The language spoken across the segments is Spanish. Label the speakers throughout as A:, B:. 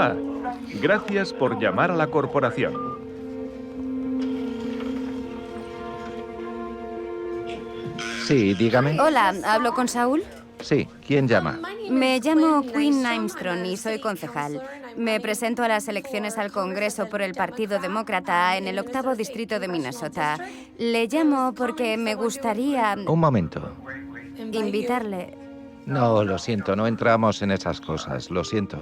A: Hola, gracias por llamar a la corporación.
B: Sí, dígame.
C: Hola, ¿hablo con Saúl?
B: Sí, ¿quién llama?
C: Me llamo Quinn Armstrong y soy concejal. Me presento a las elecciones al Congreso por el Partido Demócrata en el 8º distrito de Minnesota. Le llamo porque me gustaría
B: Un momento.
C: invitarle.
B: No, lo siento, no entramos en esas cosas, lo siento.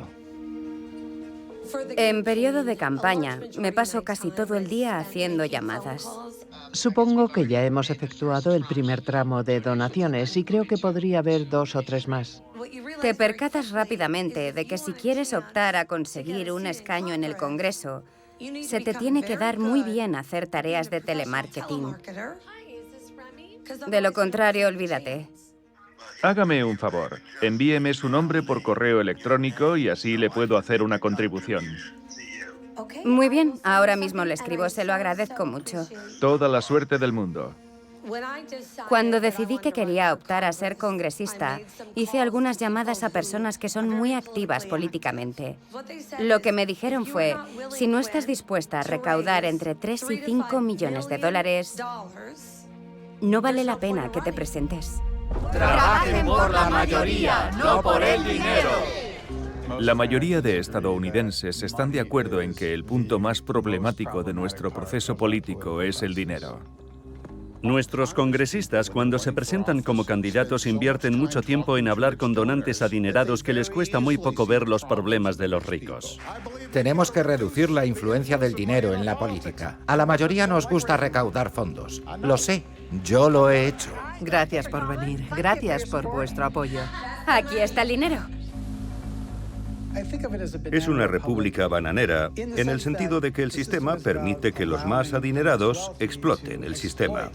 C: En periodo de campaña, me paso casi todo el día haciendo llamadas.
D: Supongo que ya hemos efectuado el primer tramo de donaciones y creo que podría haber 2 o 3 más.
C: Te percatas rápidamente de que si quieres optar a conseguir un escaño en el Congreso, se te tiene que dar muy bien hacer tareas de telemarketing. De lo contrario, olvídate.
A: Hágame un favor, envíeme su nombre por correo electrónico y así le puedo hacer una contribución.
C: Muy bien, ahora mismo le escribo, se lo agradezco mucho.
A: Toda la suerte del mundo.
C: Cuando decidí que quería optar a ser congresista, hice algunas llamadas a personas que son muy activas políticamente. Lo que me dijeron fue, si no estás dispuesta a recaudar entre 3 y 5 millones de dólares, no vale la pena que te presentes.
E: Trabajen por la mayoría, no por el dinero.
A: La mayoría de estadounidenses están de acuerdo en que el punto más problemático de nuestro proceso político es el dinero.
F: Nuestros congresistas, cuando se presentan como candidatos, invierten mucho tiempo en hablar con donantes adinerados que les cuesta muy poco ver los problemas de los ricos.
G: Tenemos que reducir la influencia del dinero en la política. A la mayoría nos gusta recaudar fondos. Lo sé, yo lo he hecho.
D: Gracias por venir. Gracias por vuestro apoyo.
C: Aquí está el dinero.
H: Es una república bananera en el sentido de que el sistema permite que los más adinerados exploten el sistema.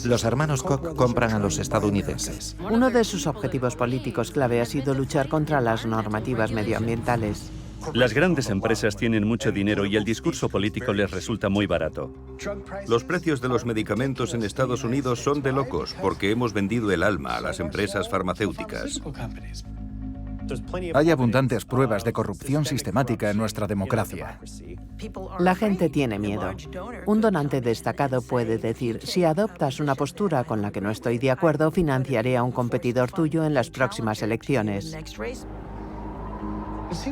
B: Los hermanos Koch compran a los estadounidenses.
D: Uno de sus objetivos políticos clave ha sido luchar contra las normativas medioambientales.
F: Las grandes empresas tienen mucho dinero y el discurso político les resulta muy barato.
H: Los precios de los medicamentos en Estados Unidos son de locos porque hemos vendido el alma a las empresas farmacéuticas.
I: Hay abundantes pruebas de corrupción sistemática en nuestra democracia.
D: La gente tiene miedo. Un donante destacado puede decir, si adoptas una postura con la que no estoy de acuerdo, financiaré a un competidor tuyo en las próximas elecciones.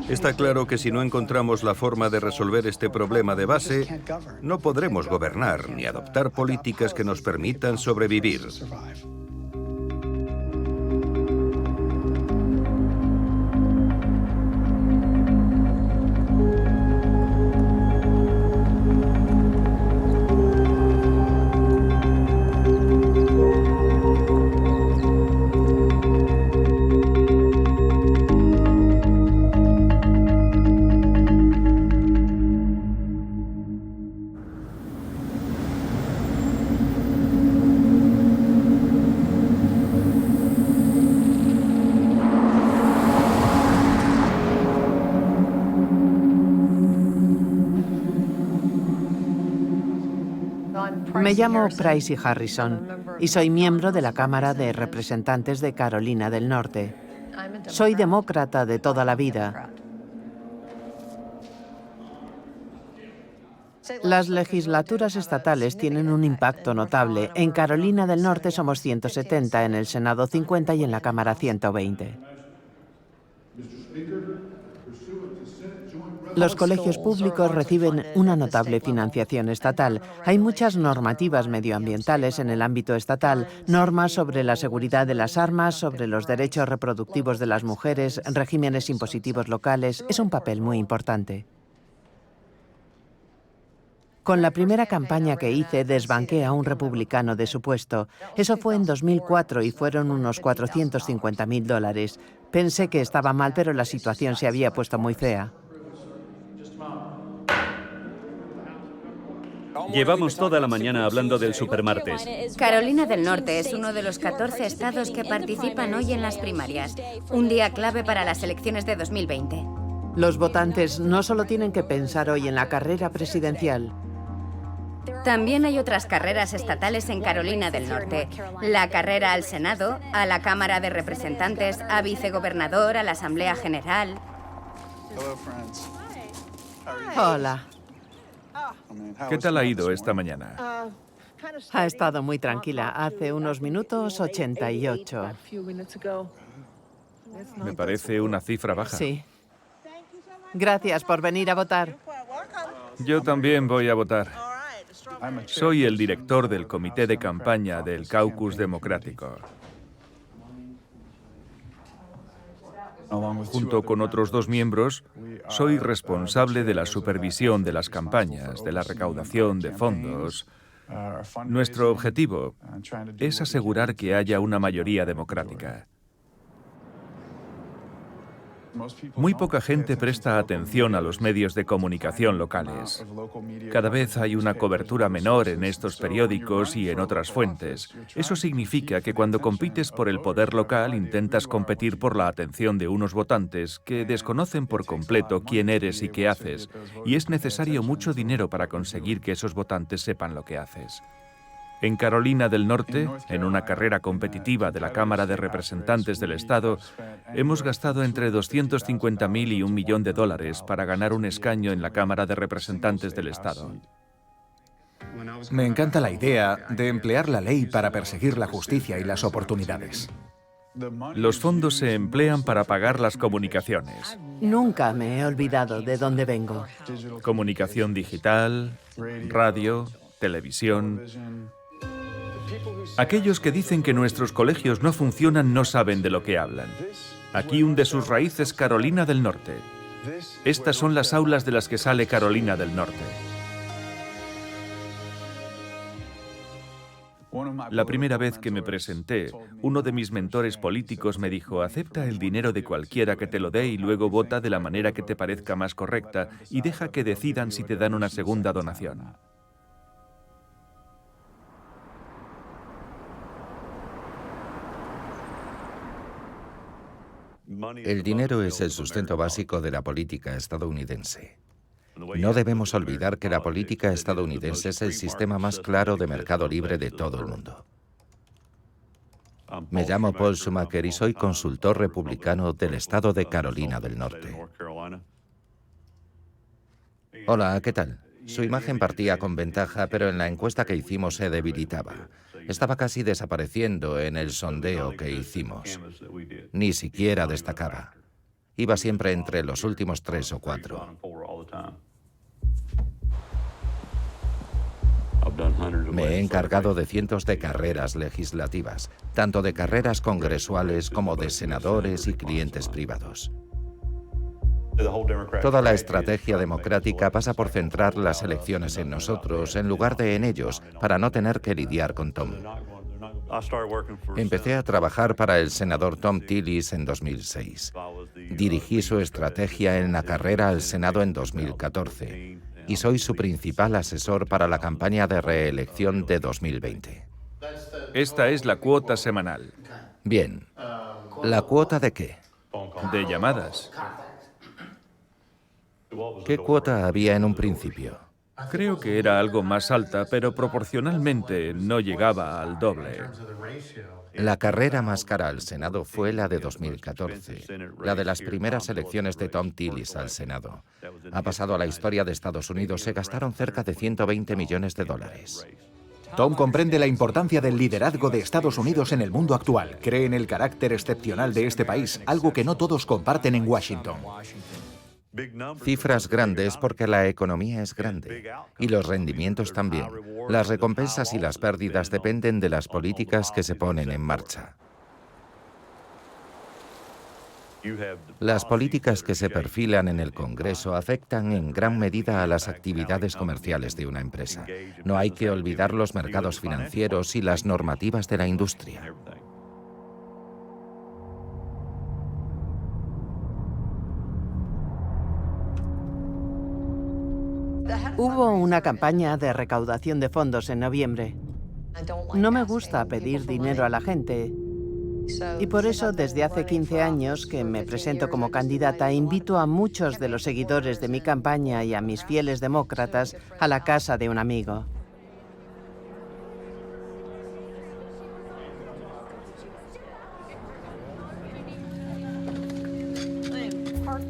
H: Está claro que si no encontramos la forma de resolver este problema de base, no podremos gobernar ni adoptar políticas que nos permitan sobrevivir.
D: Me llamo Pricey Harrison y soy miembro de la Cámara de Representantes de Carolina del Norte. Soy demócrata de toda la vida. Las legislaturas estatales tienen un impacto notable. En Carolina del Norte somos 170, en el Senado 50 y en la Cámara 120. Los colegios públicos reciben una notable financiación estatal. Hay muchas normativas medioambientales en el ámbito estatal, normas sobre la seguridad de las armas, sobre los derechos reproductivos de las mujeres, regímenes impositivos locales. Es un papel muy importante. Con la primera campaña que hice, desbanqué a un republicano de su puesto. Eso fue en 2004 y fueron unos $450.000. Pensé que estaba mal, pero la situación se había puesto muy fea.
F: Llevamos toda la mañana hablando del supermartes.
C: Carolina del Norte es uno de los 14 estados que participan hoy en las primarias. Un día clave para las elecciones de 2020.
D: Los votantes no solo tienen que pensar hoy en la carrera presidencial.
C: También hay otras carreras estatales en Carolina del Norte. La carrera al Senado, a la Cámara de Representantes, a vicegobernador, a la Asamblea General.
D: Hola.
A: ¿Qué tal ha ido esta mañana?
D: Ha estado muy tranquila. Hace unos minutos 88.
A: Me parece una cifra baja.
D: Sí. Gracias por venir a votar.
A: Yo también voy a votar. Soy el director del comité de campaña del Caucus Democrático. Junto con otros 2 miembros, soy responsable de la supervisión de las campañas, de la recaudación de fondos. Nuestro objetivo es asegurar que haya una mayoría democrática. Muy poca gente presta atención a los medios de comunicación locales. Cada vez hay una cobertura menor en estos periódicos y en otras fuentes. Eso significa que cuando compites por el poder local intentas competir por la atención de unos votantes que desconocen por completo quién eres y qué haces, y es necesario mucho dinero para conseguir que esos votantes sepan lo que haces. En Carolina del Norte, en una carrera competitiva de la Cámara de Representantes del Estado, hemos gastado entre $250.000 y $1 millón para ganar un escaño en la Cámara de Representantes del Estado.
I: Me encanta la idea de emplear la ley para perseguir la justicia y las oportunidades.
A: Los fondos se emplean para pagar las comunicaciones.
D: Nunca me he olvidado de dónde vengo.
A: Comunicación digital, radio, televisión. Aquellos que dicen que nuestros colegios no funcionan no saben de lo que hablan. Aquí hunde sus raíces Carolina del Norte. Estas son las aulas de las que sale Carolina del Norte. La primera vez que me presenté, uno de mis mentores políticos me dijo: acepta el dinero de cualquiera que te lo dé y luego vota de la manera que te parezca más correcta y deja que decidan si te dan una segunda donación.
G: El dinero es el sustento básico de la política estadounidense. No debemos olvidar que la política estadounidense es el sistema más claro de mercado libre de todo el mundo. Me llamo Paul Schumacher y soy consultor republicano del estado de Carolina del Norte. Hola, ¿qué tal? Su imagen partía con ventaja, pero en la encuesta que hicimos se debilitaba. Estaba casi desapareciendo en el sondeo que hicimos. Ni siquiera destacaba. Iba siempre entre los últimos 3 o 4. Me he encargado de cientos de carreras legislativas, tanto de carreras congresuales como de senadores y clientes privados. Toda la estrategia democrática pasa por centrar las elecciones en nosotros en lugar de en ellos, para no tener que lidiar con Tom. Empecé a trabajar para el senador Thom Tillis en 2006. Dirigí su estrategia en la carrera al Senado en 2014 y soy su principal asesor para la campaña de reelección de 2020.
A: Esta es la cuota semanal.
G: Bien. ¿La cuota de qué?
A: De llamadas.
G: ¿Qué cuota había en un principio?
A: Creo que era algo más alta, pero proporcionalmente no llegaba al doble.
G: La carrera más cara al Senado fue la de 2014, la de las primeras elecciones de Thom Tillis al Senado. Ha pasado a la historia de Estados Unidos, se gastaron cerca de $120 millones.
I: Tom comprende la importancia del liderazgo de Estados Unidos en el mundo actual. Cree en el carácter excepcional de este país, algo que no todos comparten en Washington.
G: Cifras grandes porque la economía es grande y los rendimientos también. Las recompensas y las pérdidas dependen de las políticas que se ponen en marcha. Las políticas que se perfilan en el Congreso afectan en gran medida a las actividades comerciales de una empresa. No hay que olvidar los mercados financieros y las normativas de la industria.
D: Hubo una campaña de recaudación de fondos en noviembre. No me gusta pedir dinero a la gente y por eso desde hace 15 años que me presento como candidata invito a muchos de los seguidores de mi campaña y a mis fieles demócratas a la casa de un amigo.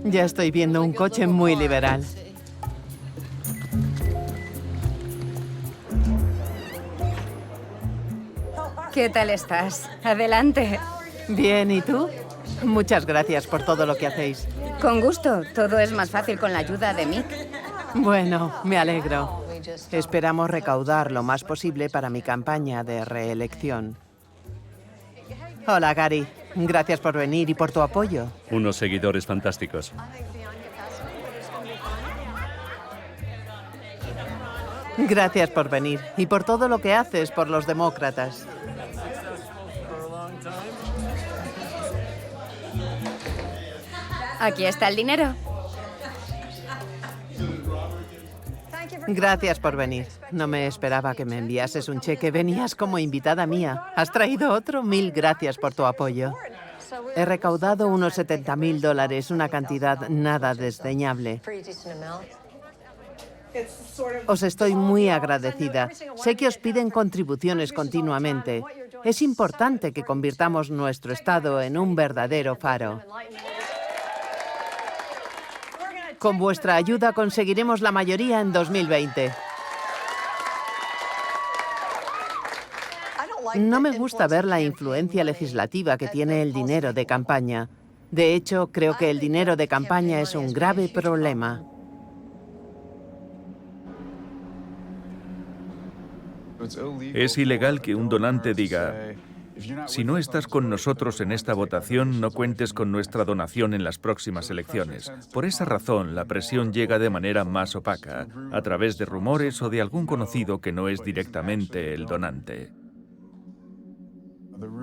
D: Ya estoy viendo un coche muy liberal.
C: ¿Qué tal estás? Adelante.
D: Bien, ¿y tú? Muchas gracias por todo lo que hacéis.
C: Con gusto. Todo es más fácil con la ayuda de Mick.
D: Bueno, me alegro. Esperamos recaudar lo más posible para mi campaña de reelección. Hola, Gary. Gracias por venir y por tu apoyo.
F: Unos seguidores fantásticos.
D: Gracias por venir y por todo lo que haces por los demócratas.
C: Aquí está el dinero.
D: Gracias por venir. No me esperaba que me enviases un cheque. Venías como invitada mía. ¿Has traído otro? 1000 gracias por tu apoyo. He recaudado unos $70,000, una cantidad nada desdeñable. Os estoy muy agradecida. Sé que os piden contribuciones continuamente. Es importante que convirtamos nuestro estado en un verdadero faro. Con vuestra ayuda conseguiremos la mayoría en 2020. No me gusta ver la influencia legislativa que tiene el dinero de campaña. De hecho, creo que el dinero de campaña es un grave problema.
A: Es ilegal que un donante diga: si no estás con nosotros en esta votación, no cuentes con nuestra donación en las próximas elecciones. Por esa razón, la presión llega de manera más opaca, a través de rumores o de algún conocido que no es directamente el donante.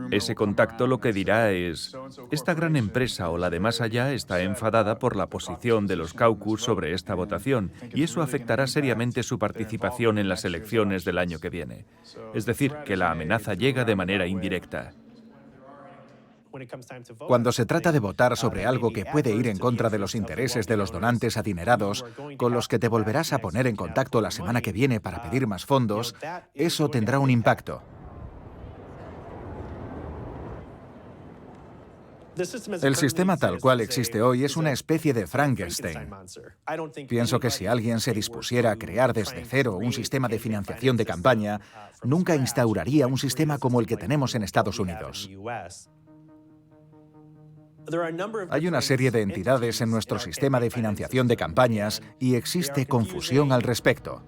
A: Ese contacto lo que dirá es: esta gran empresa o la de más allá está enfadada por la posición de los caucus sobre esta votación, y eso afectará seriamente su participación en las elecciones del año que viene. Es decir, que la amenaza llega de manera indirecta.
I: Cuando se trata de votar sobre algo que puede ir en contra de los intereses de los donantes adinerados, con los que te volverás a poner en contacto la semana que viene para pedir más fondos, eso tendrá un impacto. El sistema tal cual existe hoy es una especie de Frankenstein. Pienso que si alguien se dispusiera a crear desde cero un sistema de financiación de campaña, nunca instauraría un sistema como el que tenemos en Estados Unidos. Hay una serie de entidades en nuestro sistema de financiación de campañas y existe confusión al respecto.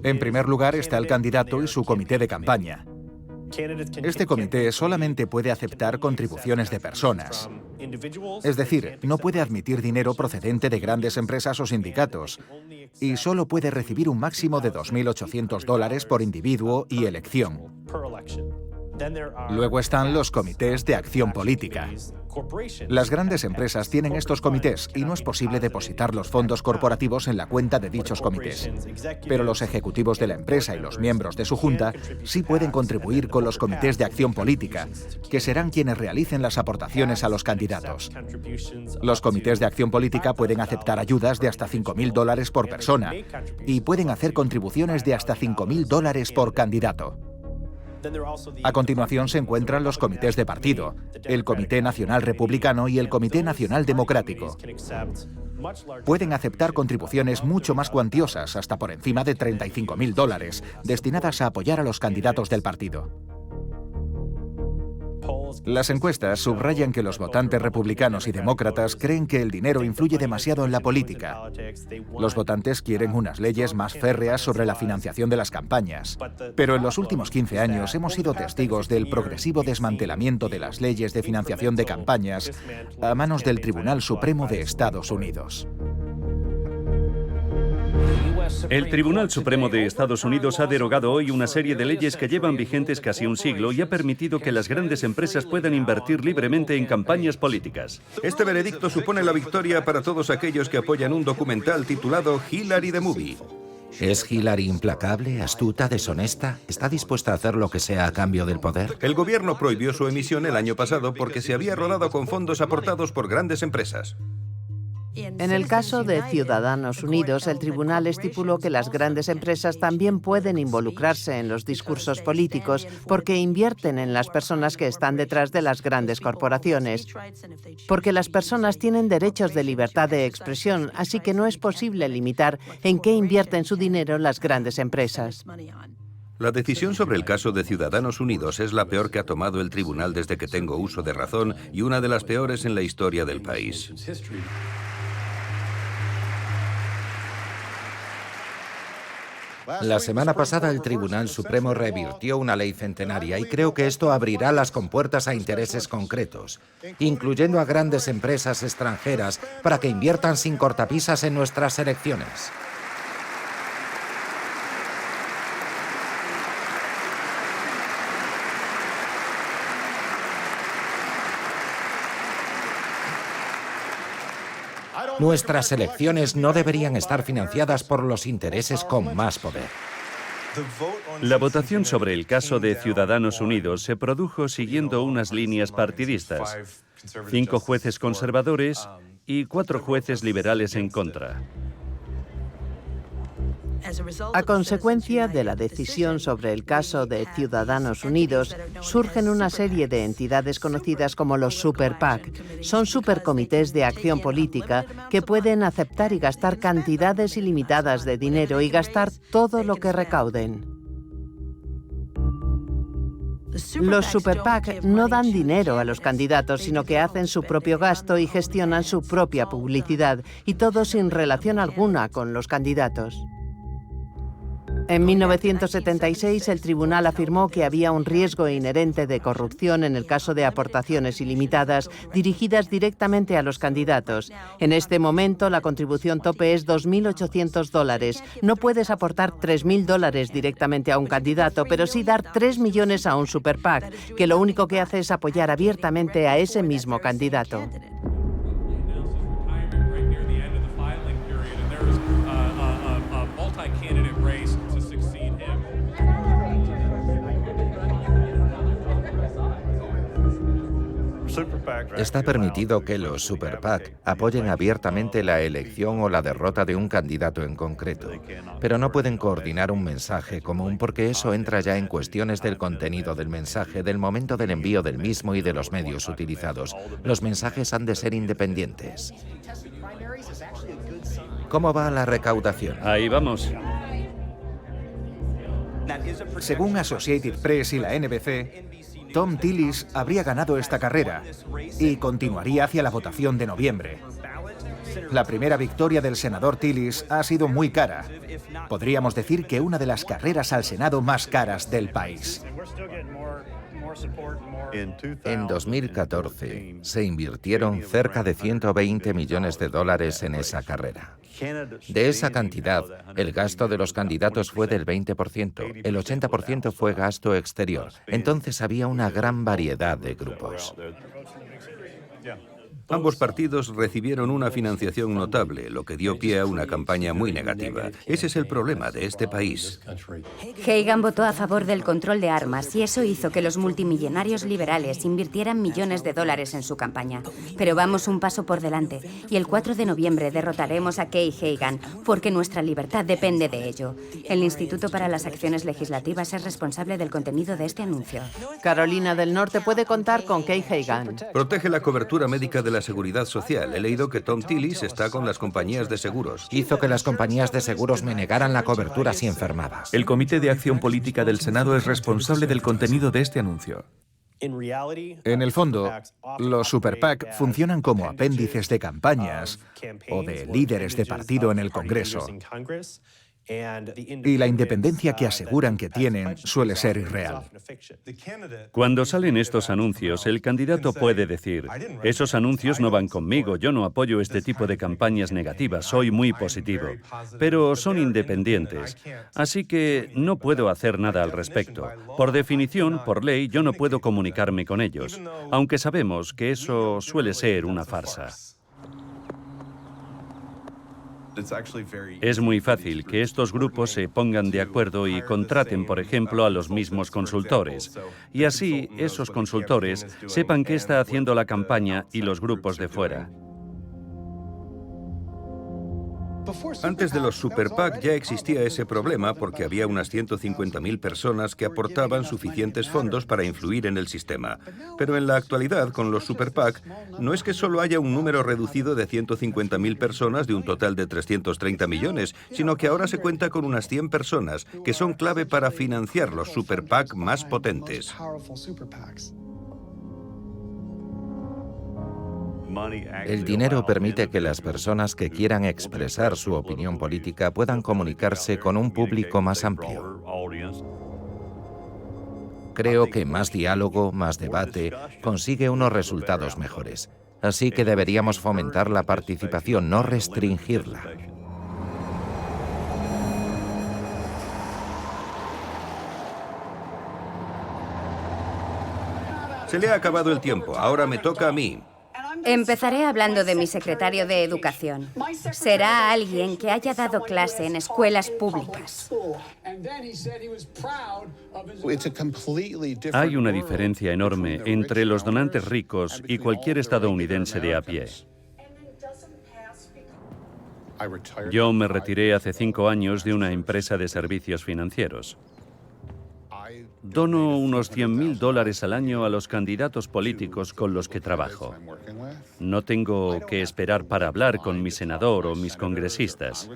I: En primer lugar está el candidato y su comité de campaña. Este comité solamente puede aceptar contribuciones de personas. Es decir, no puede admitir dinero procedente de grandes empresas o sindicatos, y solo puede recibir un máximo de $2.800 por individuo y elección. Luego están los comités de acción política. Las grandes empresas tienen estos comités y no es posible depositar los fondos corporativos en la cuenta de dichos comités. Pero los ejecutivos de la empresa y los miembros de su junta sí pueden contribuir con los comités de acción política, que serán quienes realicen las aportaciones a los candidatos. Los comités de acción política pueden aceptar ayudas de hasta $5,000 por persona y pueden hacer contribuciones de hasta $5,000 por candidato. A continuación se encuentran los comités de partido, el Comité Nacional Republicano y el Comité Nacional Democrático. Pueden aceptar contribuciones mucho más cuantiosas, hasta por encima de $35,000, destinadas a apoyar a los candidatos del partido. Las encuestas subrayan que los votantes republicanos y demócratas creen que el dinero influye demasiado en la política. Los votantes quieren unas leyes más férreas sobre la financiación de las campañas. Pero en los últimos 15 años hemos sido testigos del progresivo desmantelamiento de las leyes de financiación de campañas a manos del Tribunal Supremo de Estados Unidos.
F: El Tribunal Supremo de Estados Unidos ha derogado hoy una serie de leyes que llevan vigentes casi un siglo y ha permitido que las grandes empresas puedan invertir libremente en campañas políticas.
H: Este veredicto supone la victoria para todos aquellos que apoyan un documental titulado Hillary the Movie.
G: ¿Es Hillary implacable, astuta, deshonesta? ¿Está dispuesta a hacer lo que sea a cambio del poder?
H: El gobierno prohibió su emisión el año pasado porque se había rodado con fondos aportados por grandes empresas.
D: En el caso de Ciudadanos Unidos, el tribunal estipuló que las grandes empresas también pueden involucrarse en los discursos políticos porque invierten en las personas que están detrás de las grandes corporaciones. Porque las personas tienen derechos de libertad de expresión, así que no es posible limitar en qué invierten su dinero las grandes empresas.
H: La decisión sobre el caso de Ciudadanos Unidos es la peor que ha tomado el tribunal desde que tengo uso de razón y una de las peores en la historia del país.
G: La semana pasada el Tribunal Supremo revirtió una ley centenaria y creo que esto abrirá las compuertas a intereses concretos, incluyendo a grandes empresas extranjeras para que inviertan sin cortapisas en nuestras elecciones. Nuestras elecciones no deberían estar financiadas por los intereses con más poder.
F: La votación sobre el caso de Ciudadanos Unidos se produjo siguiendo unas líneas partidistas. 5 jueces conservadores y 4 jueces liberales en contra.
D: A consecuencia de la decisión sobre el caso de Ciudadanos Unidos, surgen una serie de entidades conocidas como los Super PAC. Son supercomités de acción política que pueden aceptar y gastar cantidades ilimitadas de dinero y gastar todo lo que recauden. Los Super PAC no dan dinero a los candidatos, sino que hacen su propio gasto y gestionan su propia publicidad, y todo sin relación alguna con los candidatos. En 1976, el tribunal afirmó que había un riesgo inherente de corrupción en el caso de aportaciones ilimitadas dirigidas directamente a los candidatos. En este momento, la contribución tope es $2.800. No puedes aportar $3.000 directamente a un candidato, pero sí dar 3 millones a un Super PAC, que lo único que hace es apoyar abiertamente a ese mismo candidato.
G: Está permitido que los Super PAC apoyen abiertamente la elección o la derrota de un candidato en concreto, pero no pueden coordinar un mensaje común porque eso entra ya en cuestiones del contenido del mensaje, del momento del envío del mismo y de los medios utilizados. Los mensajes han de ser independientes. ¿Cómo va la recaudación?
F: Ahí vamos.
I: Según Associated Press y la NBC, Thom Tillis habría ganado esta carrera y continuaría hacia la votación de noviembre. La primera victoria del senador Tillis ha sido muy cara. Podríamos decir que una de las carreras al Senado más caras del país.
G: En 2014 se invirtieron cerca de $120 millones en esa carrera. De esa cantidad, el gasto de los candidatos fue del 20%, el 80% fue gasto exterior. Entonces había una gran variedad de grupos.
H: Ambos partidos recibieron una financiación notable, lo que dio pie a una campaña muy negativa. Ese es el problema de este país.
C: Hagan votó a favor del control de armas y eso hizo que los multimillonarios liberales invirtieran millones de dólares en su campaña. Pero vamos un paso por delante y el 4 de noviembre derrotaremos a Kay Hagan porque nuestra libertad depende de ello. El Instituto para las Acciones Legislativas es responsable del contenido de este anuncio.
D: Carolina del Norte puede contar con Kay Hagan.
H: Protege la cobertura médica de la seguridad social. He leído que Thom Tillis está con las compañías de seguros.
G: Hizo que las compañías de seguros me negaran la cobertura si enfermaba.
A: El Comité de Acción Política del Senado es responsable del contenido de este anuncio.
I: En el fondo, los Super PAC funcionan como apéndices de campañas o de líderes de partido en el Congreso. Y la independencia que aseguran que tienen suele ser irreal.
F: Cuando salen estos anuncios, el candidato puede decir, esos anuncios no van conmigo, yo no apoyo este tipo de campañas negativas, soy muy positivo, pero son independientes, así que no puedo hacer nada al respecto. Por definición, por ley, yo no puedo comunicarme con ellos, aunque sabemos que eso suele ser una farsa. Es muy fácil que estos grupos se pongan de acuerdo y contraten, por ejemplo, a los mismos consultores. Y así, esos consultores sepan qué está haciendo la campaña y los grupos de fuera.
H: Antes de los Super PAC ya existía ese problema porque había unas 150.000 personas que aportaban suficientes fondos para influir en el sistema. Pero en la actualidad, con los Super PAC, no es que solo haya un número reducido de 150.000 personas de un total de 330 millones, sino que ahora se cuenta con unas 100 personas que son clave para financiar los Super PAC más potentes.
G: El dinero permite que las personas que quieran expresar su opinión política puedan comunicarse con un público más amplio. Creo que más diálogo, más debate, consigue unos resultados mejores. Así que deberíamos fomentar la participación, no restringirla.
H: Se le ha acabado el tiempo, ahora me toca a mí.
C: Empezaré hablando de mi secretario de Educación. Será alguien que haya dado clase en escuelas públicas.
F: Hay una diferencia enorme entre los donantes ricos y cualquier estadounidense de a pie. Yo me retiré hace 5 años de una empresa de servicios financieros. Dono unos $100.000 al año a los candidatos políticos con los que trabajo. No tengo que esperar para hablar con mi senador o mis congresistas.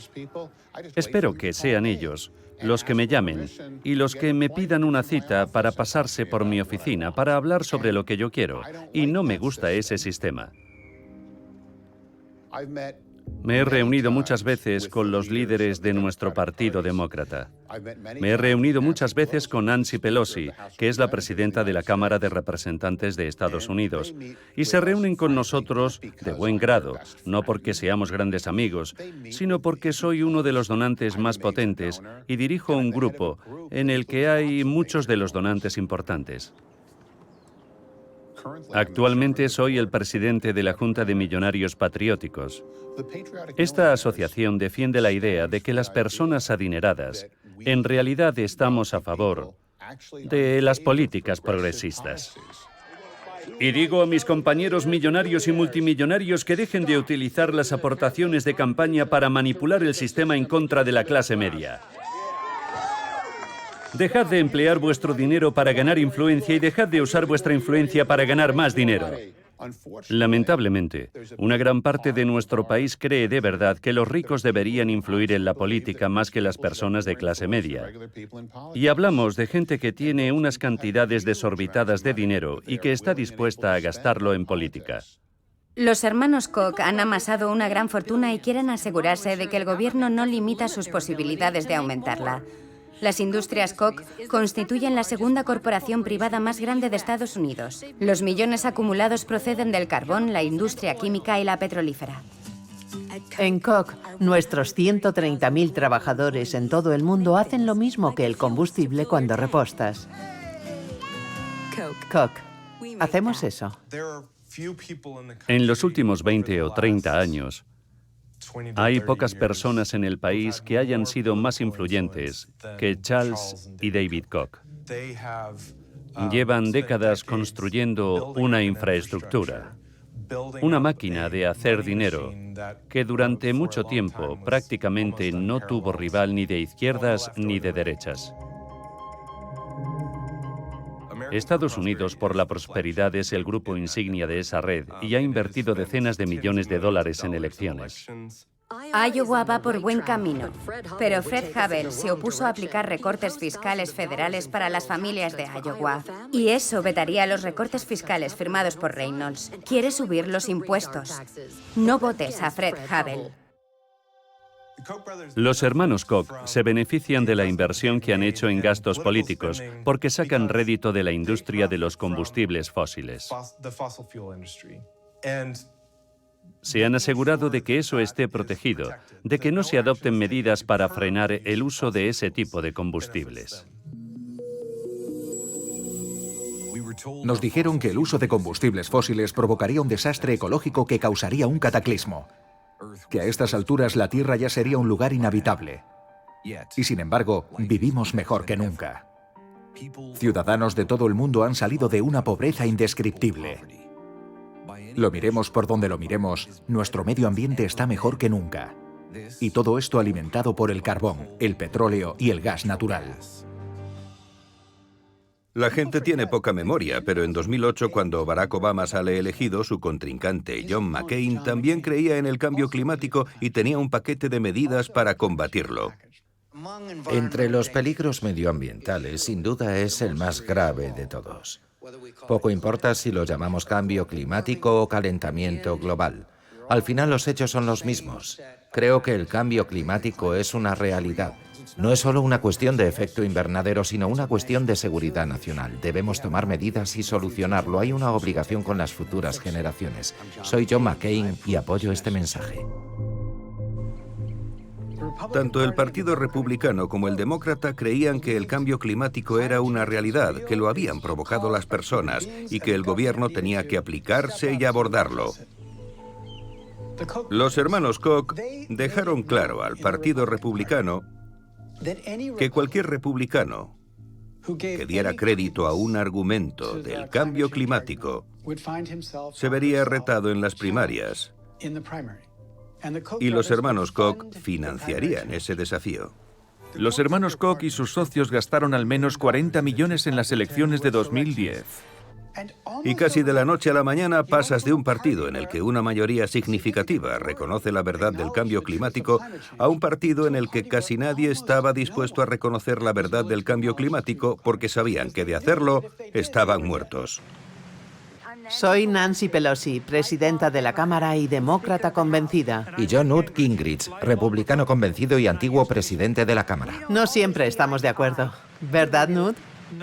F: Espero que sean ellos los que me llamen y los que me pidan una cita para pasarse por mi oficina para hablar sobre lo que yo quiero. Y no me gusta ese sistema. Me he reunido muchas veces con los líderes de nuestro Partido Demócrata. Me he reunido muchas veces con Nancy Pelosi, que es la presidenta de la Cámara de Representantes de Estados Unidos, y se reúnen con nosotros de buen grado, no porque seamos grandes amigos, sino porque soy uno de los donantes más potentes y dirijo un grupo en el que hay muchos de los donantes importantes. Actualmente soy el presidente de la Junta de Millonarios Patrióticos. Esta asociación defiende la idea de que las personas adineradas en realidad estamos a favor de las políticas progresistas. Y digo a mis compañeros millonarios y multimillonarios que dejen de utilizar las aportaciones de campaña para manipular el sistema en contra de la clase media. Dejad de emplear vuestro dinero para ganar influencia y dejad de usar vuestra influencia para ganar más dinero. Lamentablemente, una gran parte de nuestro país cree de verdad que los ricos deberían influir en la política más que las personas de clase media. Y hablamos de gente que tiene unas cantidades desorbitadas de dinero y que está dispuesta a gastarlo en política.
C: Los hermanos Koch han amasado una gran fortuna y quieren asegurarse de que el gobierno no limita sus posibilidades de aumentarla. Las industrias Koch constituyen la segunda corporación privada más grande de Estados Unidos. Los millones acumulados proceden del carbón, la industria química y la petrolífera.
D: En Koch, nuestros 130.000 trabajadores en todo el mundo hacen lo mismo que el combustible cuando repostas. Koch, hacemos eso.
F: En los últimos 20 o 30 años, hay pocas personas en el país que hayan sido más influyentes que Charles y David Koch. Llevan décadas construyendo una infraestructura, una máquina de hacer dinero que durante mucho tiempo prácticamente no tuvo rival ni de izquierdas ni de derechas. Estados Unidos por la Prosperidad es el grupo insignia de esa red y ha invertido decenas de millones de dólares en elecciones.
C: Iowa va por buen camino, pero Fred Havel se opuso a aplicar recortes fiscales federales para las familias de Iowa. Y eso vetaría los recortes fiscales firmados por Reynolds. Quiere subir los impuestos. No votes a Fred Havel.
F: Los hermanos Koch se benefician de la inversión que han hecho en gastos políticos porque sacan rédito de la industria de los combustibles fósiles. Se han asegurado de que eso esté protegido, de que no se adopten medidas para frenar el uso de ese tipo de combustibles.
I: Nos dijeron que el uso de combustibles fósiles provocaría un desastre ecológico que causaría un cataclismo, que a estas alturas la Tierra ya sería un lugar inhabitable. Y sin embargo, vivimos mejor que nunca. Ciudadanos de todo el mundo han salido de una pobreza indescriptible. Lo miremos por donde lo miremos, nuestro medio ambiente está mejor que nunca. Y todo esto alimentado por el carbón, el petróleo y el gas natural.
H: La gente tiene poca memoria, pero en 2008, cuando Barack Obama sale elegido, su contrincante John McCain también creía en el cambio climático y tenía un paquete de medidas para combatirlo.
G: Entre los peligros medioambientales, sin duda es el más grave de todos. Poco importa si lo llamamos cambio climático o calentamiento global. Al final los hechos son los mismos. Creo que el cambio climático es una realidad. No es solo una cuestión de efecto invernadero, sino una cuestión de seguridad nacional. Debemos tomar medidas y solucionarlo. Hay una obligación con las futuras generaciones. Soy John McCain y apoyo este mensaje.
H: Tanto el Partido Republicano como el Demócrata creían que el cambio climático era una realidad, que lo habían provocado las personas y que el gobierno tenía que aplicarse y abordarlo. Los hermanos Koch dejaron claro al Partido Republicano que cualquier republicano que diera crédito a un argumento del cambio climático se vería retado en las primarias, y los hermanos Koch financiarían ese desafío.
A: Los hermanos Koch y sus socios gastaron al menos 40 millones en las elecciones de 2010.
H: Y casi de la noche a la mañana pasas de un partido en el que una mayoría significativa reconoce la verdad del cambio climático a un partido en el que casi nadie estaba dispuesto a reconocer la verdad del cambio climático porque sabían que de hacerlo estaban muertos.
D: Soy Nancy Pelosi, presidenta de la Cámara y demócrata convencida.
G: Y yo, Newt Gingrich, republicano convencido y antiguo presidente de la Cámara.
D: No siempre estamos de acuerdo, ¿verdad, Newt?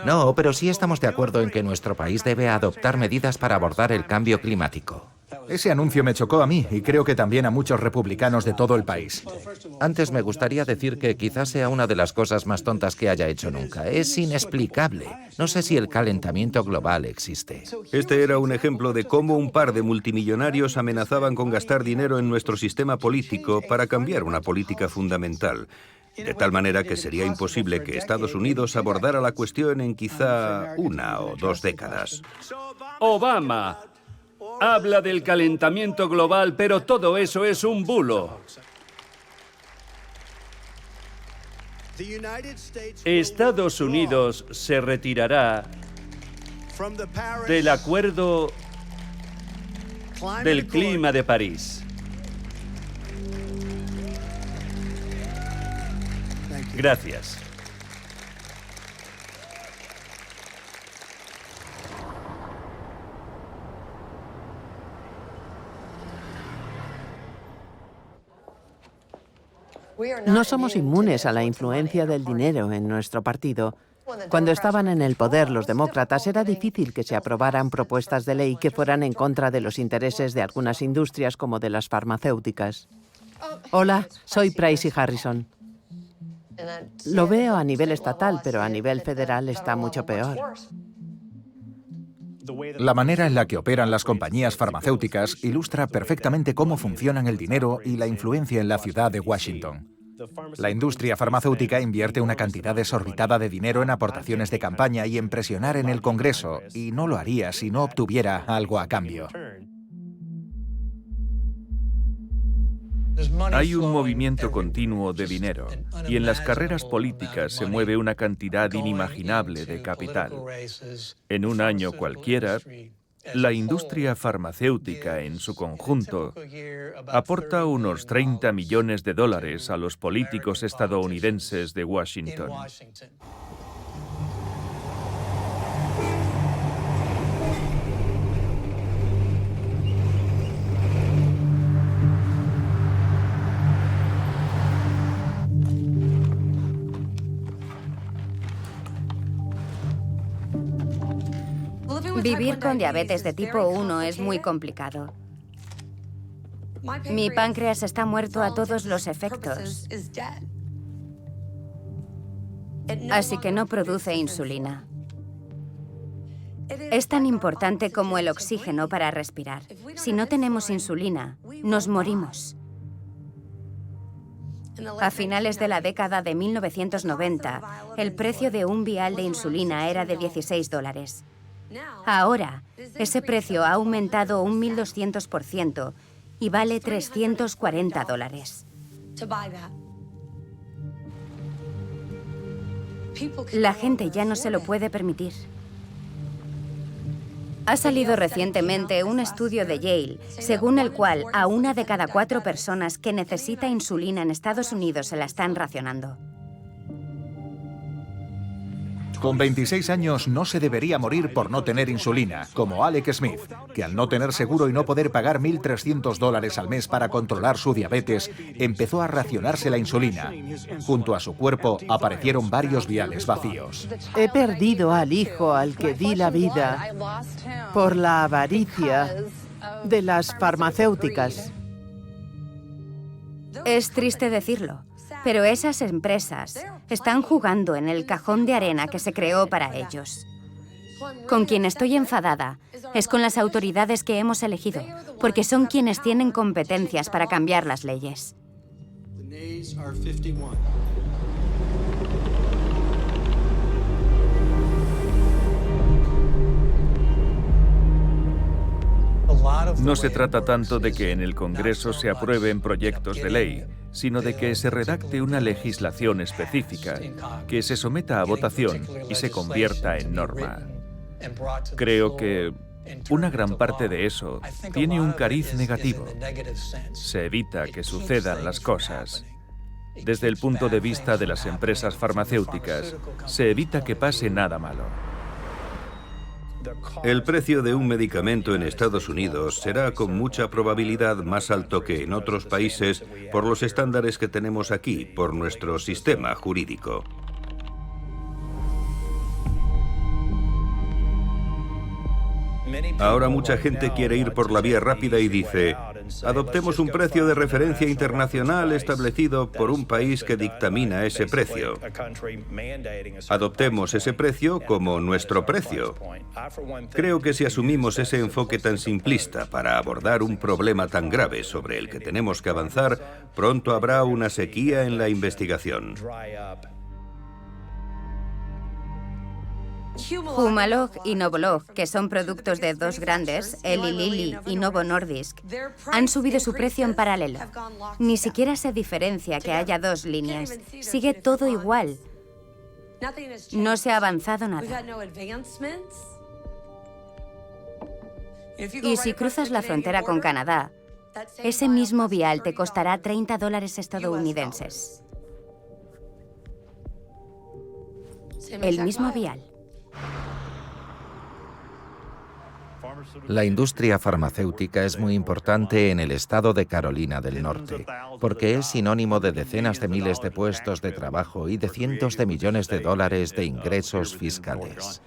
G: No, pero sí estamos de acuerdo en que nuestro país debe adoptar medidas para abordar el cambio climático.
I: Ese anuncio me chocó a mí y creo que también a muchos republicanos de todo el país.
G: Antes me gustaría decir que quizás sea una de las cosas más tontas que haya hecho nunca. Es inexplicable. No sé si el calentamiento global existe.
H: Este era un ejemplo de cómo un par de multimillonarios amenazaban con gastar dinero en nuestro sistema político para cambiar una política fundamental. De tal manera que sería imposible que Estados Unidos abordara la cuestión en quizá 1 o 2 décadas.
F: Obama habla del calentamiento global, pero todo eso es un bulo. Estados Unidos se retirará del Acuerdo del Clima de París. Gracias.
D: No somos inmunes a la influencia del dinero en nuestro partido. Cuando estaban en el poder los demócratas era difícil que se aprobaran propuestas de ley que fueran en contra de los intereses de algunas industrias como de las farmacéuticas. Hola, soy Tracy Harrison. Lo veo a nivel estatal, pero a nivel federal está mucho peor.
I: La manera en la que operan las compañías farmacéuticas ilustra perfectamente cómo funcionan el dinero y la influencia en la ciudad de Washington. La industria farmacéutica invierte una cantidad desorbitada de dinero en aportaciones de campaña y en presionar en el Congreso, y no lo haría si no obtuviera algo a cambio.
A: Hay un movimiento continuo de dinero y en las carreras políticas se mueve una cantidad inimaginable de capital. En un año cualquiera, la industria farmacéutica en su conjunto aporta unos 30 millones de dólares a los políticos estadounidenses de Washington.
C: Vivir con diabetes de tipo 1 es muy complicado. Mi páncreas está muerto a todos los efectos, así que no produce insulina. Es tan importante como el oxígeno para respirar. Si no tenemos insulina, nos morimos. A finales de la década de 1990, el precio de un vial de insulina era de $16. Ahora, ese precio ha aumentado un 1.200% y vale $340. La gente ya no se lo puede permitir. Ha salido recientemente un estudio de Yale, según el cual a 1 de cada 4 personas que necesita insulina en Estados Unidos se la están racionando.
I: Con 26 años no se debería morir por no tener insulina, como Alec Smith, que al no tener seguro y no poder pagar $1.300 al mes para controlar su diabetes, empezó a racionarse la insulina. Junto a su cuerpo aparecieron varios viales vacíos.
D: He perdido al hijo al que di la vida por la avaricia de las farmacéuticas.
C: Es triste decirlo, pero esas empresas están jugando en el cajón de arena que se creó para ellos. Con quien estoy enfadada es con las autoridades que hemos elegido, porque son quienes tienen competencias para cambiar las leyes.
A: No se trata tanto de que en el Congreso se aprueben proyectos de ley, sino de que se redacte una legislación específica, que se someta a votación y se convierta en norma. Creo que una gran parte de eso tiene un cariz negativo. Se evita que sucedan las cosas. Desde el punto de vista de las empresas farmacéuticas, se evita que pase nada malo.
H: El precio de un medicamento en Estados Unidos será con mucha probabilidad más alto que en otros países por los estándares que tenemos aquí, por nuestro sistema jurídico. Ahora mucha gente quiere ir por la vía rápida y dice, adoptemos un precio de referencia internacional establecido por un país que dictamina ese precio. Adoptemos ese precio como nuestro precio. Creo que si asumimos ese enfoque tan simplista para abordar un problema tan grave sobre el que tenemos que avanzar, pronto habrá una sequía en la investigación.
C: Humalog y Novolog, que son productos de dos grandes, Eli Lilly y Novo Nordisk, han subido su precio en paralelo. Ni siquiera se diferencia que haya dos líneas. Sigue todo igual. No se ha avanzado nada. Y si cruzas la frontera con Canadá, ese mismo vial te costará $30 estadounidenses. El mismo vial.
G: La industria farmacéutica es muy importante en el estado de Carolina del Norte, porque es sinónimo de decenas de miles de puestos de trabajo y de cientos de millones de dólares de ingresos fiscales.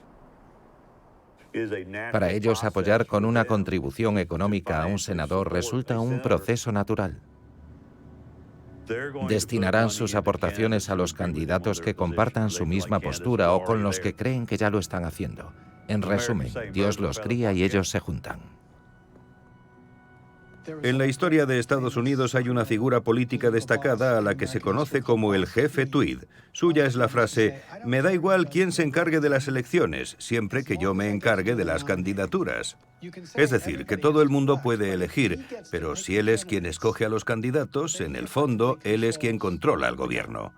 G: Para ellos, apoyar con una contribución económica a un senador resulta un proceso natural. Destinarán sus aportaciones a los candidatos que compartan su misma postura o con los que creen que ya lo están haciendo. En resumen, Dios los cría y ellos se juntan.
H: En la historia de Estados Unidos hay una figura política destacada a la que se conoce como el jefe Tweed. Suya es la frase, me da igual quién se encargue de las elecciones, siempre que yo me encargue de las candidaturas. Es decir, que todo el mundo puede elegir, pero si él es quien escoge a los candidatos, en el fondo, él es quien controla al gobierno.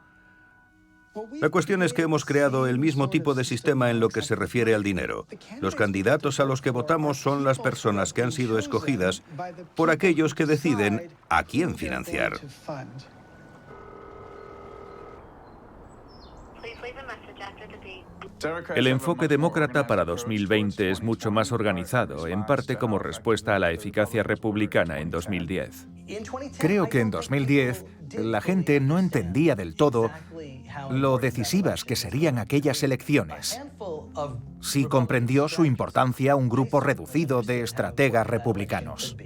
H: La cuestión es que hemos creado el mismo tipo de sistema en lo que se refiere al dinero. Los candidatos a los que votamos son las personas que han sido escogidas por aquellos que deciden a quién financiar.
A: El enfoque demócrata para 2020 es mucho más organizado, en parte como respuesta a la eficacia republicana en 2010.
I: Creo que en 2010 la gente no entendía del todo lo decisivas que serían aquellas elecciones. Sí comprendió su importancia un grupo reducido de estrategas republicanos.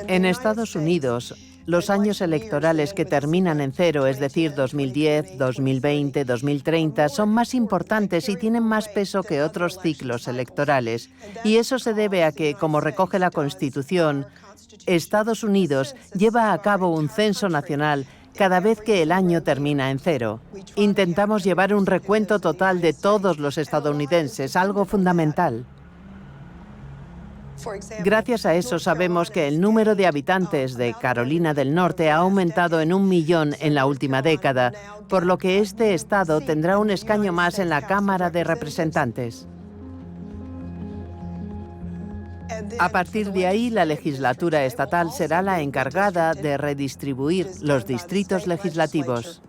D: En Estados Unidos, los años electorales que terminan en cero, es decir, 2010, 2020, 2030, son más importantes y tienen más peso que otros ciclos electorales. Y eso se debe a que, como recoge la Constitución, Estados Unidos lleva a cabo un censo nacional cada vez que el año termina en cero. Intentamos llevar un recuento total de todos los estadounidenses, algo fundamental. Gracias a eso sabemos que el número de habitantes de Carolina del Norte ha aumentado en 1 millón en la última década, por lo que este estado tendrá un escaño más en la Cámara de Representantes. A partir de ahí, la legislatura estatal será la encargada de redistribuir los distritos legislativos.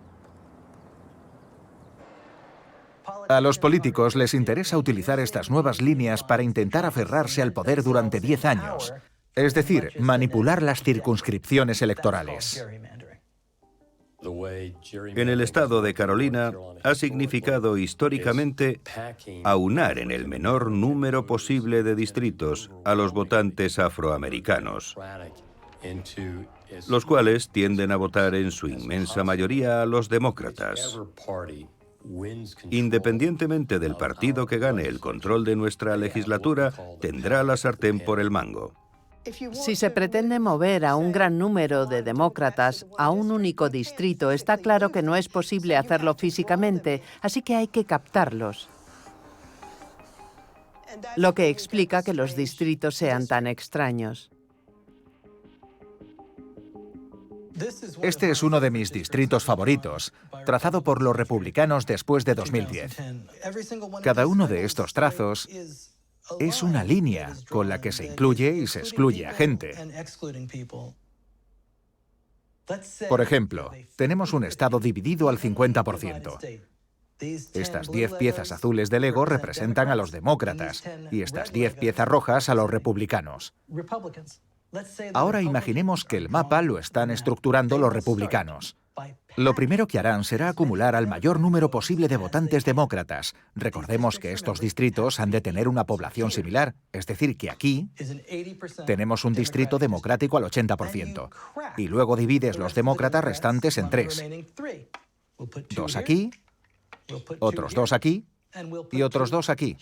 I: A los políticos les interesa utilizar estas nuevas líneas para intentar aferrarse al poder durante 10 años, es decir, manipular las circunscripciones electorales.
H: En el estado de Carolina ha significado históricamente aunar en el menor número posible de distritos a los votantes afroamericanos, los cuales tienden a votar en su inmensa mayoría a los demócratas. Independientemente del partido que gane el control de nuestra legislatura, tendrá la sartén por el mango.
D: Si se pretende mover a un gran número de demócratas a un único distrito, está claro que no es posible hacerlo físicamente, así que hay que captarlos. Lo que explica que los distritos sean tan extraños.
I: Este es uno de mis distritos favoritos, trazado por los republicanos después de 2010. Cada uno de estos trazos es una línea con la que se incluye y se excluye a gente. Por ejemplo, tenemos un estado dividido al 50%. Estas 10 piezas azules de Lego representan a los demócratas y estas 10 piezas rojas a los republicanos. Ahora imaginemos que el mapa lo están estructurando los republicanos. Lo primero que harán será acumular al mayor número posible de votantes demócratas. Recordemos que estos distritos han de tener una población similar, es decir, que aquí tenemos un distrito democrático al 80%. Y luego divides los demócratas restantes en 3. 2 aquí, otros 2 aquí y otros 2 aquí.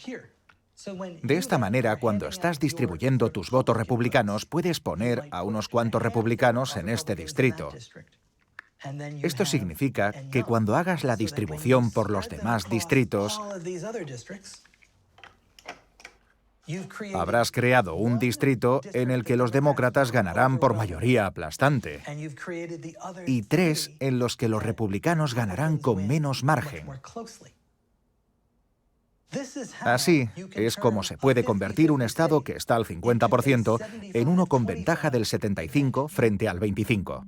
I: De esta manera, cuando estás distribuyendo tus votos republicanos, puedes poner a unos cuantos republicanos en este distrito. Esto significa que cuando hagas la distribución por los demás distritos, habrás creado un distrito en el que los demócratas ganarán por mayoría aplastante y 3 en los que los republicanos ganarán con menos margen. Así es como se puede convertir un estado que está al 50% en uno con ventaja del 75 frente al 25.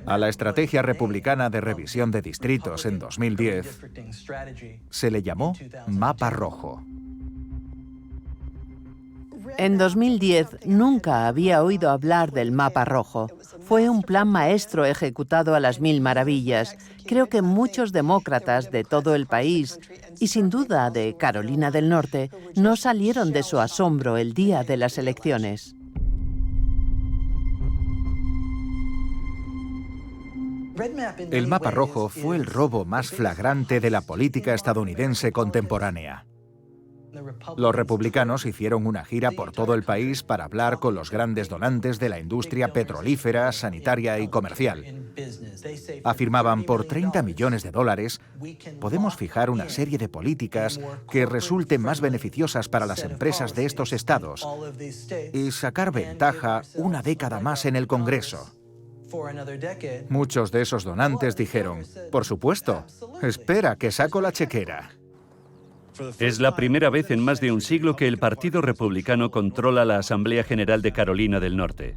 I: A la estrategia republicana de revisión de distritos en 2010 se le llamó Mapa Rojo.
D: En 2010 nunca había oído hablar del Mapa Rojo. Fue un plan maestro ejecutado a las 1000 maravillas. Creo que muchos demócratas de todo el país, y sin duda de Carolina del Norte, no salieron de su asombro el día de las elecciones.
I: El Mapa Rojo fue el robo más flagrante de la política estadounidense contemporánea. Los republicanos hicieron una gira por todo el país para hablar con los grandes donantes de la industria petrolífera, sanitaria y comercial. Afirmaban, por $30 millones podemos fijar una serie de políticas que resulten más beneficiosas para las empresas de estos estados y sacar ventaja una década más en el Congreso. Muchos de esos donantes dijeron, por supuesto, espera que saco la chequera.
F: Es la primera vez en más de un siglo que el Partido Republicano controla la Asamblea General de Carolina del Norte.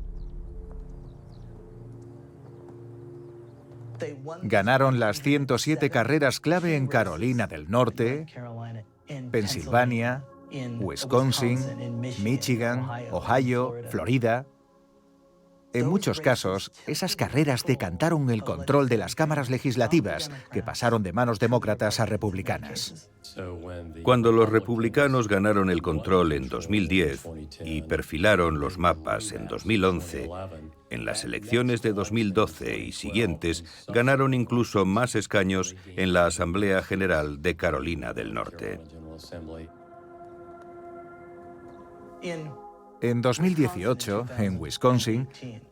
I: Ganaron las 107 carreras clave en Carolina del Norte, Pensilvania, Wisconsin, Michigan, Ohio, Florida. En muchos casos, esas carreras decantaron el control de las cámaras legislativas, que pasaron de manos demócratas a republicanas.
H: Cuando los republicanos ganaron el control en 2010 y perfilaron los mapas en 2011, en las elecciones de 2012 y siguientes ganaron incluso más escaños en la Asamblea General de Carolina del Norte.
I: En 2018, en Wisconsin,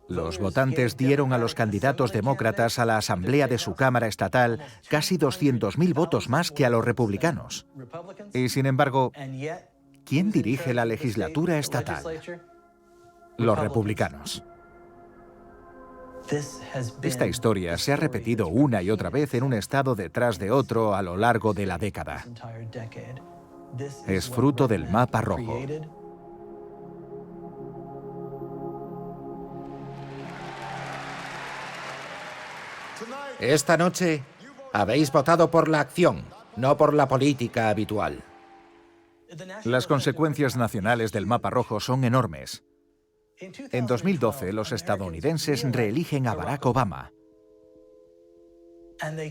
I: los votantes dieron a los candidatos demócratas a la asamblea de su Cámara Estatal casi 200.000 votos más que a los republicanos. Y sin embargo, ¿Quién dirige la legislatura estatal? Los republicanos. Esta historia se ha repetido una y otra vez en un estado detrás de otro a lo largo de la década. Es fruto del mapa rojo.
G: Esta noche habéis votado por la acción, no por la política habitual.
I: Las consecuencias nacionales del mapa rojo son enormes. En 2012, los estadounidenses reeligen a Barack Obama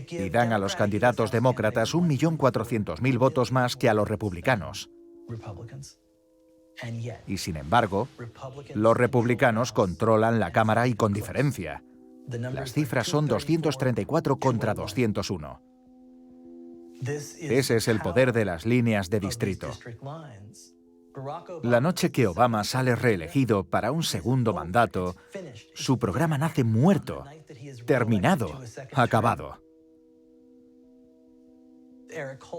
I: y dan a los candidatos demócratas 1.400.000 votos más que a los republicanos. Y sin embargo, los republicanos controlan la Cámara y con diferencia. Las cifras son 234 contra 201. Ese es el poder de las líneas de distrito. La noche que Obama sale reelegido para un segundo mandato, su programa nace muerto, terminado, acabado.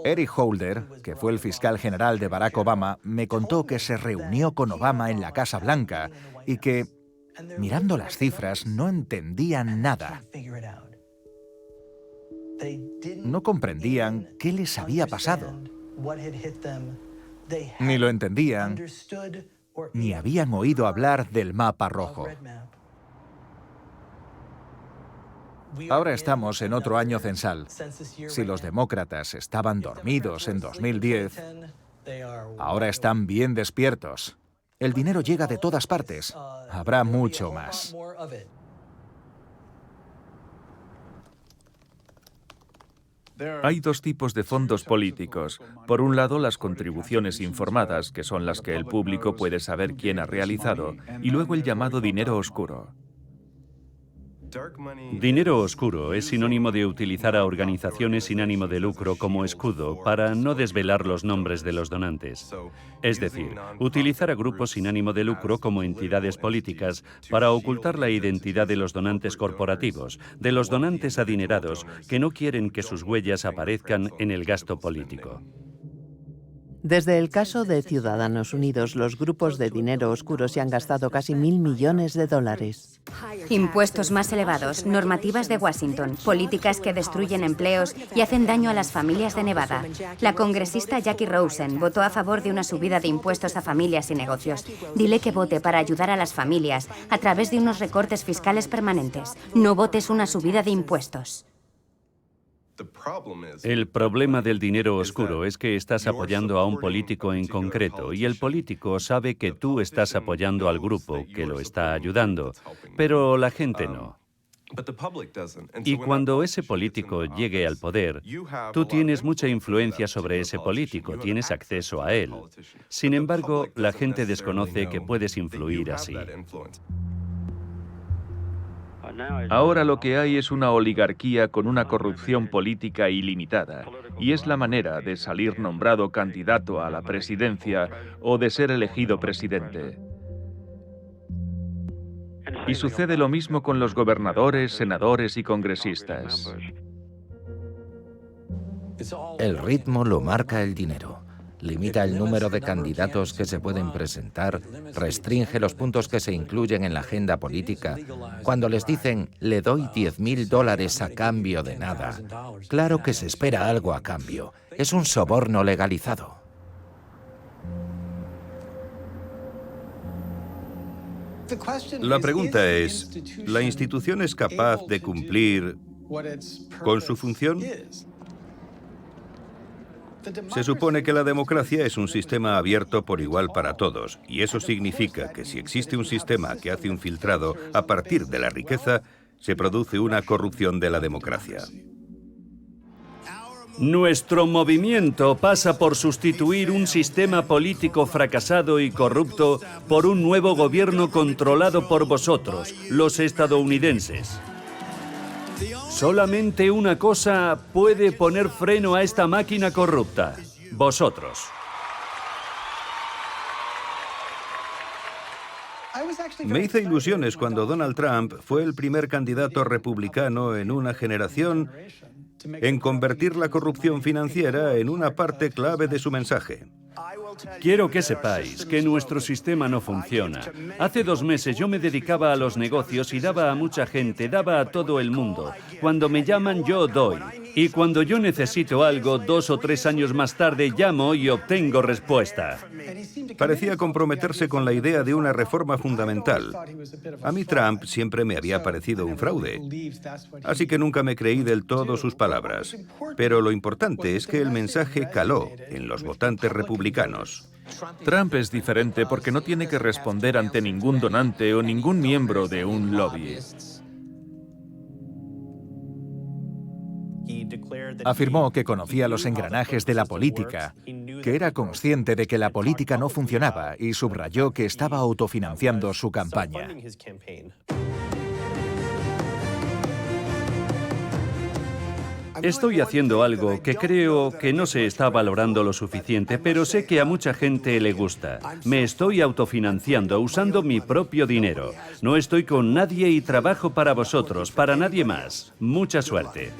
I: Eric Holder, que fue el fiscal general de Barack Obama, me contó que se reunió con Obama en la Casa Blanca y que, mirando las cifras, no entendían nada. No comprendían qué les había pasado. Ni lo entendían, ni habían oído hablar del mapa rojo. Ahora estamos en otro año censal. Si los demócratas estaban dormidos en 2010, ahora están bien despiertos. El dinero llega de todas partes. Habrá mucho más.
A: Hay dos tipos de fondos políticos. Por un lado, las contribuciones informadas, que son las que el público puede saber quién ha realizado, y luego el llamado dinero oscuro.
F: Dinero oscuro es sinónimo de utilizar a organizaciones sin ánimo de lucro como escudo para no desvelar los nombres de los donantes. Es decir, utilizar a grupos sin ánimo de lucro como entidades políticas para ocultar la identidad de los donantes corporativos, de los donantes adinerados que no quieren que sus huellas aparezcan en el gasto político.
D: Desde el caso de Ciudadanos Unidos, los grupos de dinero oscuro se han gastado casi $1.000 millones.
C: Impuestos más elevados, normativas de Washington, políticas que destruyen empleos y hacen daño a las familias de Nevada. La congresista Jackie Rosen votó a favor de una subida de impuestos a familias y negocios. Dile que vote para ayudar a las familias a través de unos recortes fiscales permanentes. No votes una subida de impuestos.
F: El problema del dinero oscuro es que estás apoyando a un político en concreto y el político sabe que tú estás apoyando al grupo que lo está ayudando, pero la gente no. Y cuando ese político llegue al poder, tú tienes mucha influencia sobre ese político, tienes acceso a él. Sin embargo, la gente desconoce que puedes influir así.
A: Ahora lo que hay es una oligarquía con una corrupción política ilimitada, y es la manera de salir nombrado candidato a la presidencia o de ser elegido presidente. Y sucede lo mismo con los gobernadores, senadores y congresistas.
G: El ritmo lo marca el dinero. Limita el número de candidatos que se pueden presentar, restringe los puntos que se incluyen en la agenda política. Cuando les dicen, le doy $10.000 a cambio de nada, claro que se espera algo a cambio. Es un soborno legalizado.
H: La pregunta es, ¿la institución es capaz de cumplir con su función? Se supone que la democracia es un sistema abierto por igual para todos, y eso significa que si existe un sistema que hace un filtrado a partir de la riqueza, se produce una corrupción de la democracia.
F: Nuestro movimiento pasa por sustituir un sistema político fracasado y corrupto por un nuevo gobierno controlado por vosotros, los estadounidenses. Solamente una cosa puede poner freno a esta máquina corrupta: vosotros.
H: Me hice ilusiones cuando Donald Trump fue el primer candidato republicano en una generación en convertir la corrupción financiera en una parte clave de su mensaje.
F: Quiero que sepáis que nuestro sistema no funciona. Hace 2 meses yo me dedicaba a los negocios y daba a mucha gente, daba a todo el mundo. Cuando me llaman, yo doy. Y cuando yo necesito algo, 2 o 3 años más tarde, llamo y obtengo respuesta.
H: Parecía comprometerse con la idea de una reforma fundamental. A mí Trump siempre me había parecido un fraude, así que nunca me creí del todo sus palabras. Pero lo importante es que el mensaje caló en los votantes republicanos.
A: Trump es diferente porque no tiene que responder ante ningún donante o ningún miembro de un lobby.
I: Afirmó que conocía los engranajes de la política, que era consciente de que la política no funcionaba y subrayó que estaba autofinanciando su campaña.
F: Estoy haciendo algo que creo que no se está valorando lo suficiente, pero sé que a mucha gente le gusta. Me estoy autofinanciando usando mi propio dinero. No estoy con nadie y trabajo para vosotros, para nadie más. Mucha suerte.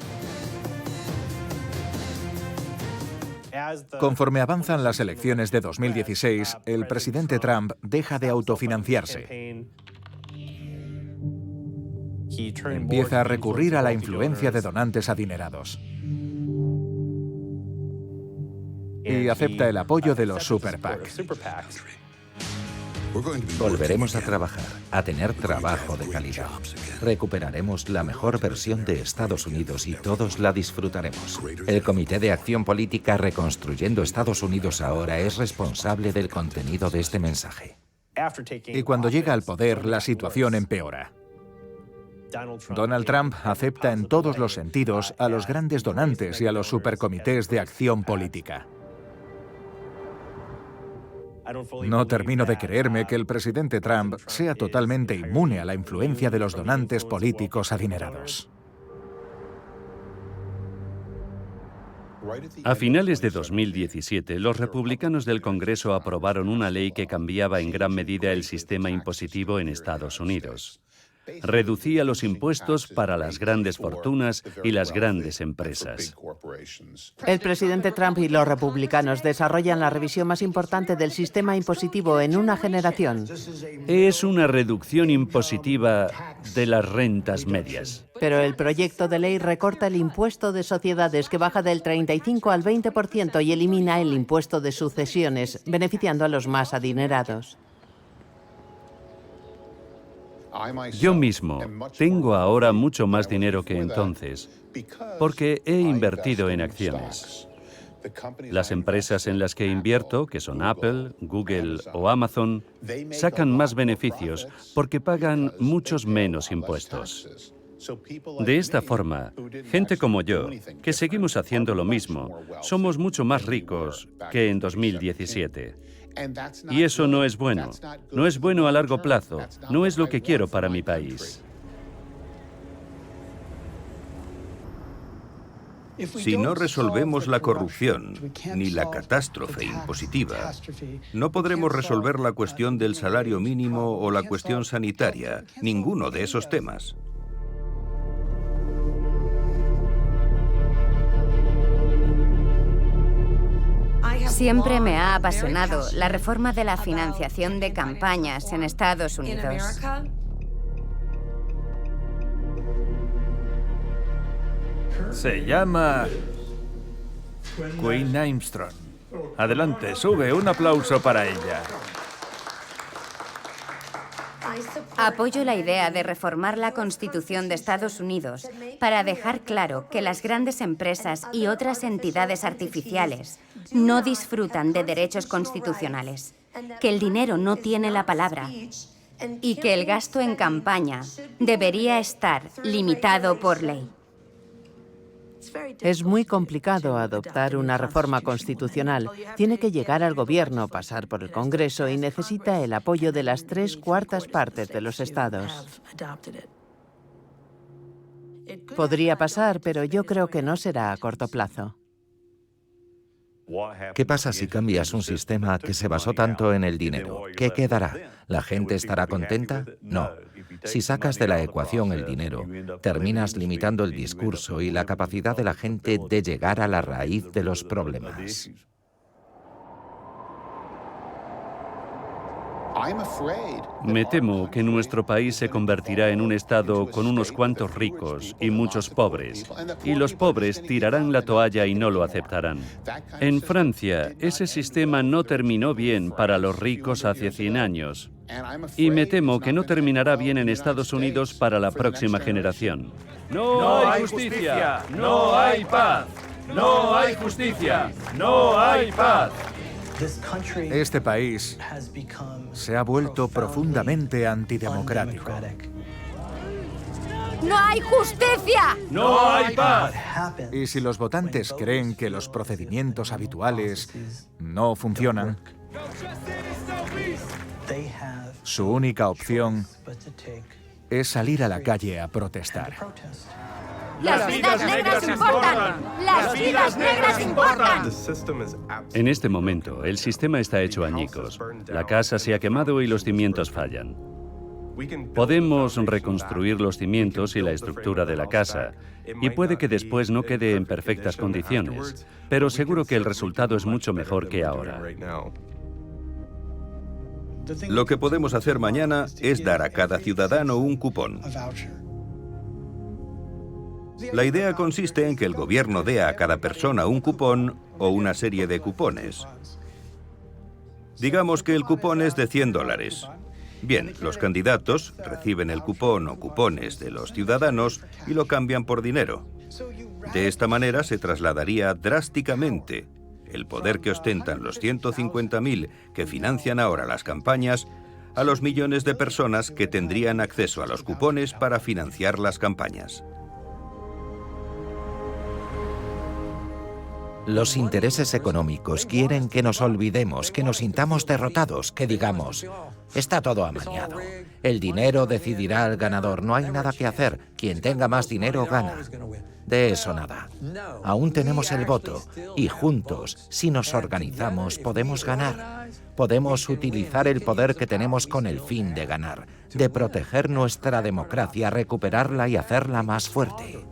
I: Conforme avanzan las elecciones de 2016, el presidente Trump deja de autofinanciarse. Empieza a recurrir a la influencia de donantes adinerados. Y acepta el apoyo de los Super PAC.
G: Volveremos a trabajar, a tener trabajo de calidad. Recuperaremos la mejor versión de Estados Unidos y todos la disfrutaremos. El Comité de Acción Política Reconstruyendo Estados Unidos Ahora es responsable del contenido de este mensaje.
I: Y cuando llega al poder, la situación empeora. Donald Trump acepta en todos los sentidos a los grandes donantes y a los supercomités de acción política. No termino de creerme que el presidente Trump sea totalmente inmune a la influencia de los donantes políticos adinerados.
F: A finales de 2017, los republicanos del Congreso aprobaron una ley que cambiaba en gran medida el sistema impositivo en Estados Unidos. Reducía los impuestos para las grandes fortunas y las grandes empresas.
D: El presidente Trump y los republicanos desarrollan la revisión más importante del sistema impositivo en una generación.
F: Es una reducción impositiva de las rentas medias.
D: Pero el proyecto de ley recorta el impuesto de sociedades, que baja del 35 al 20%, y elimina el impuesto de sucesiones, beneficiando a los más adinerados.
F: Yo mismo tengo ahora mucho más dinero que entonces, porque he invertido en acciones. Las empresas en las que invierto, que son Apple, Google o Amazon, sacan más beneficios porque pagan muchos menos impuestos. De esta forma, gente como yo, que seguimos haciendo lo mismo, somos mucho más ricos que en 2017. Y eso no es bueno. No es bueno a largo plazo. No es lo que quiero para mi país.
H: Si no resolvemos la corrupción ni la catástrofe impositiva, no podremos resolver la cuestión del salario mínimo o la cuestión sanitaria, ninguno de esos temas.
C: Siempre me ha apasionado la reforma de la financiación de campañas en Estados Unidos.
A: Se llama Queen Armstrong. Adelante, sube, un aplauso para ella.
C: Apoyo la idea de reformar la Constitución de Estados Unidos para dejar claro que las grandes empresas y otras entidades artificiales no disfrutan de derechos constitucionales, que el dinero no tiene la palabra y que el gasto en campaña debería estar limitado por ley.
D: Es muy complicado adoptar una reforma constitucional. Tiene que llegar al gobierno, pasar por el Congreso y necesita el apoyo de las 3/4 partes de los estados. Podría pasar, pero yo creo que no será a corto plazo.
G: ¿Qué pasa si cambias un sistema que se basó tanto en el dinero? ¿Qué quedará? ¿La gente estará contenta? No. Si sacas de la ecuación el dinero, terminas limitando el discurso y la capacidad de la gente de llegar a la raíz de los problemas.
F: Me temo que nuestro país se convertirá en un estado con unos cuantos ricos y muchos pobres, y los pobres tirarán la toalla y no lo aceptarán. En Francia, ese sistema no terminó bien para los ricos hace 100 años, y me temo que no terminará bien en Estados Unidos para la próxima generación.
A: No hay justicia, no hay paz. No hay justicia, no hay paz.
I: Este país se ha vuelto profundamente antidemocrático.
C: ¡No hay justicia!
A: No hay paz.
I: Y si los votantes creen que los procedimientos habituales no funcionan, su única opción es salir a la calle a protestar.
C: ¡Las vidas negras importan! ¡Las vidas negras importan!
F: En este momento, el sistema está hecho añicos. La casa se ha quemado y los cimientos fallan. Podemos reconstruir los cimientos y la estructura de la casa, y puede que después no quede en perfectas condiciones, pero seguro que el resultado es mucho mejor que ahora.
H: Lo que podemos hacer mañana es dar a cada ciudadano un cupón. La idea consiste en que el gobierno dé a cada persona un cupón o una serie de cupones. Digamos que el cupón es de $100. Bien, los candidatos reciben el cupón o cupones de los ciudadanos y lo cambian por dinero. De esta manera se trasladaría drásticamente el poder que ostentan los 150.000 que financian ahora las campañas a los millones de personas que tendrían acceso a los cupones para financiar las campañas.
G: Los intereses económicos quieren que nos olvidemos, que nos sintamos derrotados, que digamos, está todo amañado. El dinero decidirá al ganador, no hay nada que hacer. Quien tenga más dinero gana. De eso nada. Aún tenemos el voto y juntos, si nos organizamos, podemos ganar. Podemos utilizar el poder que tenemos con el fin de ganar, de proteger nuestra democracia, recuperarla y hacerla más fuerte.